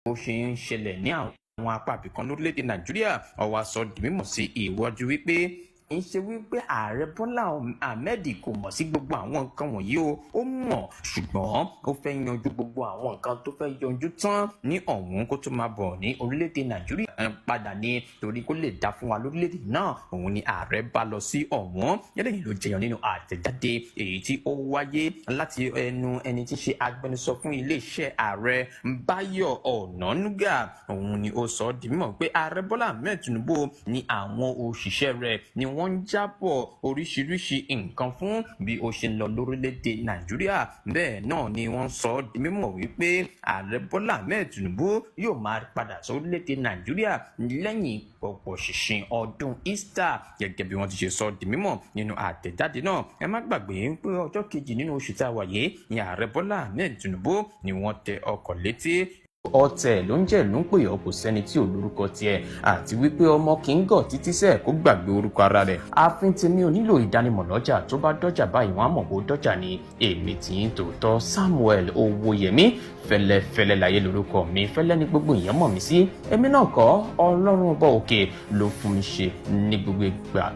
ó ṣe ń ṣẹlẹ̀ ní àwọn apá ibìkan lórílẹ̀‐èdè Nàìjíríà. Ó wá sọ di mímọ̀ sí iwájú wípé kì í ṣe wípé ààrẹ Bọ́lá Ahmed kò mọ̀ sí gbogbo àwọn nǹkan wọ̀nyí o, ó mọ̀, ṣùgbọ́n ó fẹ́ yanjú gbogbo àwọn nǹkan tó fẹ́ yanjú tán ní ọ̀hún kó tó máa bọ̀ ní orílẹ̀-èdè Nàìjíríà padà ní torí kó lè dá fún wa lórílẹ̀-èdè náà. Òun ni ààrẹ bá lọ sí ọ̀hún. Eléyìí ló jẹyọ nínú àtẹ̀jáde èyí tí ó wáyé láti ẹnu ẹni tí ń ṣe agbẹnusọ fún iléeṣẹ́ ààrẹ Báyọ̀ Ọ̀nànúgà. Òun ni ó sọ di mímọ̀ pé ààrẹ Bọ́lá Ahmed Tinubu ni àwọn òṣìṣẹ́ rẹ̀ ni wọ́n ń jábọ̀ oríṣiríṣi nǹkan fún bí ó ṣe ń lọ lórílẹ̀‐èdè Nàìjíríà. Bẹ́ẹ̀ náà ni wọ́n sọ di mímọ̀ wípé ààrẹ Bọ́lá Ahmed Tinubu yóò máa padà sórílẹ̀‐èdè Nàìjíríà lẹ́yìn pọ̀pọ̀ ṣìnṣìn ọdún Easter gẹ́gẹ́ bí wọ́n ti ṣe sọ di mímọ̀ nínú àtẹ̀jáde náà. Ẹ má gbàgbé pé ọjọ́ kejì nínú oṣù tá a wà yìí ni ààrẹ Bọ́lá Ahmed Tinubu ni wọ́n tẹ ọkọ̀ létí. Ọ̀tẹ̀ ló ń jẹ́ ló ń pè ọ́, kò sẹ́ni tí ò lórúkọ tiẹ̀, àti wípé ọmọ kì í gọ̀ títí sẹ́ẹ̀ kó gbàgbé orúkọ ara rẹ̀. Ààfin tèmi ò nílò ìdánimọ̀ lọ́jà, tó bá dọ́jà báyìí wọ́n á mọ̀ bó dọ́jà ni. Èmi tí ń tòótọ́ Samuel Owóyẹmí, Fẹ́lẹ́fẹ́lẹ́ láyé lórúkọ mi, Fẹ́lẹ́ ní gbogbo èèyàn mọ̀ mí sí. Èmi náà kọ́, Ọlọ́run ọba òkè ló fún mi ṣe ní gbogbo ìgbà.